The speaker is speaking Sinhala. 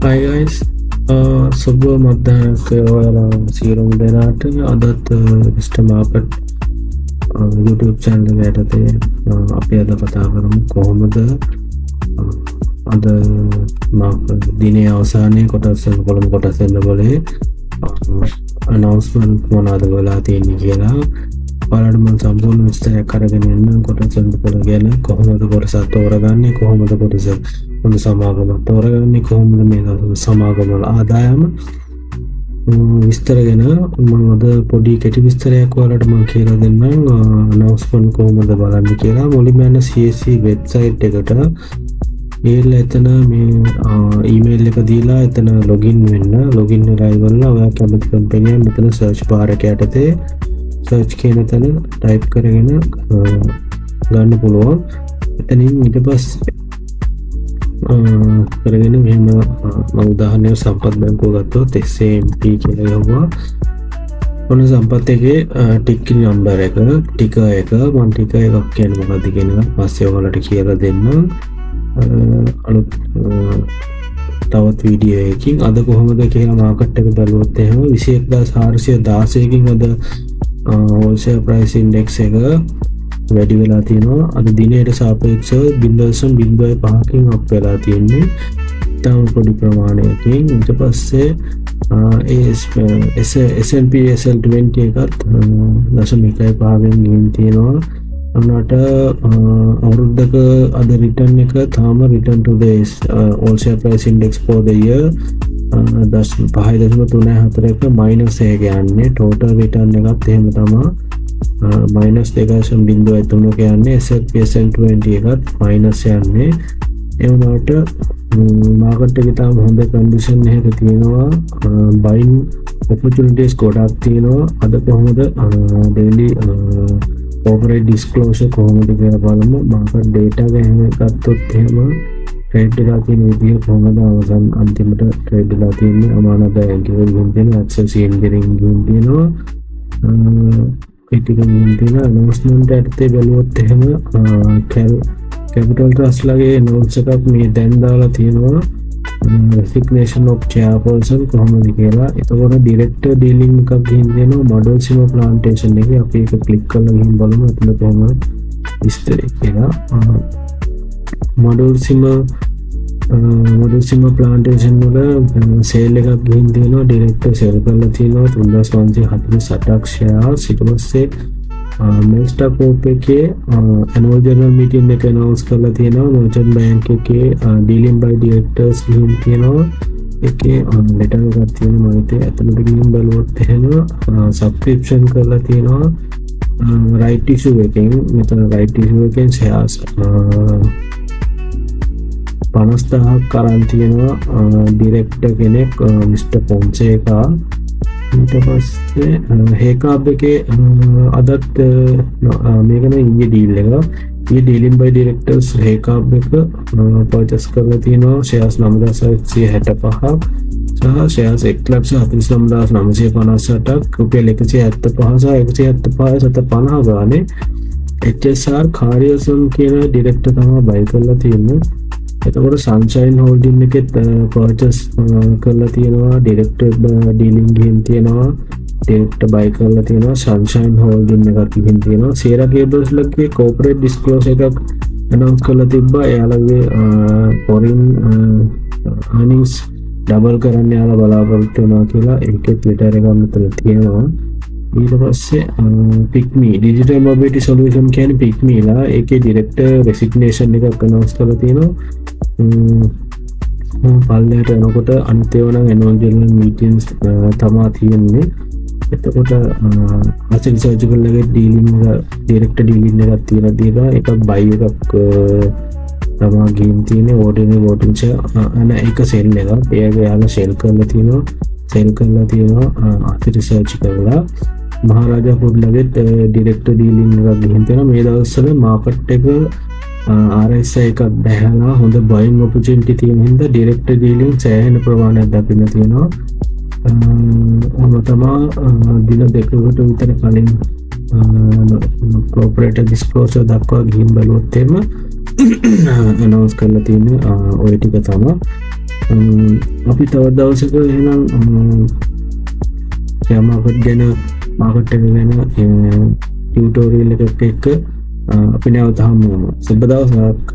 Hi guys, සුබ මධ්‍යහනක ඔයාලා සියලුම දෙනාට අදත් Mr. Market YouTube channel එක යටතේ අපි අද කතා කරමු කොහොමද අද දිනේ අවසානයේ කොටස් කොළඹ කොටස් වෙන බලේ announcement මොනවාද වෙලා තියෙන්නේ කියලා ඔයාලට මම සම්පූර්ණ විස්තරයක් අරගෙන එන්න කොටස් වල ගැන කොහොමද කොටස තෝරගන්නේ කොහොමද කොටස හොඳ සමාගමක් තෝරගන්නේ කොහොමද මේ සමාගම වල ආදායම විස්තර ගැන මම අද පොඩි කෙටි විස්තරයක් ඔයාලට මම කියලා දෙන්නම් announcement කොහොමද බලන්න කියලා මුලින්ම යන CSC website එකට ගිහලා එතන මේ email එක දීලා එතන login වෙන්න login වෙලා ඉවරලා ඔයා කැමති කම්පැනි එක මෙතන search bar එක යටතේ search කියන තැන type කරගෙන ගන්න පුළුවන් එතනින් ඊට පස්සේ කරගෙන මෙහෙම මම උදාහරණයක් සම්පත් බැංකුව ගත්තොත් SMP කියලා ගහුවා ඔන්න සම්පත් එකේ ටික් නම්බර් එක ටික එක මම ටික එකක් කියන්නේ මොකක්ද කියන එක පස්සේ ඔයාලට කියලා දෙන්නම් අලුත් තවත් වීඩියෝ එකකින් අද කොහොමද කියලා මාකට් එක බලුවොත් එහෙම 21416 කින් අද wholesale price index එක වැඩි වෙලා තියෙනවා අද දිනයට සාපේක්ෂව 0.05කින් අප් වෙලා තියෙන්නේ තව පොඩි ප්‍රමාණයකින් ඊට පස්සේ S&P SL20 එකත් 0.15කින් ගිහින් තියෙනවා අන්නට අවුරුද්දක අද රිටර්න් එක තාම return to the wholesale price index for the year 5.34 එක minus එක යන්නේ total return එකත් එහෙම තමයි minus 2.03 කියන්නේ S&P SL20 එකත් minus යන්නේ ඒ වුණාට මාකට් එකේ තාම හොඳ condition එකක තියෙනවා buying opportunities ගොඩක් තියෙනවා අද කොහොමද daily corporate disclosure කොහොමද කියලා බලමු මාකට් data ගැන ගත්තොත් එහෙම trade වෙලා තියෙන විදිහ කොහොමද අවසන් අන්තිමට trade වෙලා තියෙන්නේ අමානත බැංකුවෙන් තියෙන access engineering ගින් තියෙනවා ක්‍රිටිකල් තියෙන announcement එකත් බලුවොත් එහෙම capital trust ලගේ notes එකක් මේ දැන් දාලා තියෙනවා resignation of chairperson කොහොමද කියලා එතකොට director dealing එකක් ගිහින් දෙනවා model sim plantation එකේ අපි ඒක click කරලා ගිහින් බලමු එතන කොහොමද විස්තරය කියලා model sim plantation වල sale එකක් ගිහින් දෙනවා director sell කරලා තියෙනවා 3548ක් shares ඊට පස්සේ Melstock Corp එකේ annual general meeting එක announce කරලා තියෙනවා merchant bank එකේ dealing by directors ගිහින් තියෙනවා ඒකේ letter එකක් තියෙනවා මම හිතේ ඇතුළට ගිහින් බලුවොත් එහෙම subscription කරලා තියෙනවා right issue එකෙන් මෙතන right issue එකෙන් shares 50000ක් කරන් තියෙනවා director කෙනෙක් Mr. Fonseca ඊට පස්සේ හේකාබ් එකේ අදත් මේකන ඊයේ ඩීල් එක ඊයේ ඩීලින් බයි ඩිරෙක්ටර්ස් හේකාබ් එක පර්චේස් කරලා තියෙනවා shares 9165ක් සහ shares 149958ක් රුපියල් 175 සහ 175 ගානේ HSR කාර්යසම් කියන ඩිරෙක්ටර් තමයි බයි කරලා තියෙන්නේ එතකොට Sunshine Holding එකෙත් purchase කරලා තියෙනවා director dealing ගිහින් තියෙනවා director buy කරලා තියෙනවා Sunshine Holding එකක් ගිහින් තියෙනවා Sierra Cables ලගේ corporate disclosure එකක් announce කරලා තිබ්බා එයාලගේ foreign earnings double කරන්න යාලා බලාපොරොත්තු වෙනවා කියලා ඒකෙත් letter එකක් මෙතන තියෙනවා ඊට පස්සේ Picme digital mobility solution කියන්නේ Picme ලා ඒකේ director resignation එකක් announce කරලා තියෙනවා පල්ලයට යනකොට අනිත් ඒවා නම් annual general meetings තමා තියෙන්නේ එතකොට asset surgical එකේ dealing එක director dealing එකක් තියෙන දේලා එකක් buy එකක් තමා ගින් තියෙන්නේ ordinary voting share අන එක sell එකක් ඒක යාලා sell කරලා තියෙනවා asset surgical ලා මහරජා පොඩ්ලගෙත් ඩිරෙක්ටර් ඩීලින් එකක් ගිහින් තියෙනවා මේ දවස්වල මාකට් එක RSI එකක් බැහැලා හොඳ බයින් ඔපචුනිටි තියෙන හින්දා ඩිරෙක්ටර් ඩීලින් සෑහෙන ප්‍රමාණයක් දකින්න තියෙනවා ඔන්න තමයි දින දෙකකට විතර කලින් corporate disclosure දක්වා ගිහින් බලුවොත් එම announce කරලා තියෙන ඔය ටික තමයි අපි තවත් දවසක එහෙනම් ෂෙයාමාකට් ගැන මාකට් එක ගැන ටියුටෝරියල් එකක් එක්ක අපි නැවත හමු වෙනවා. සුබ දවසක්.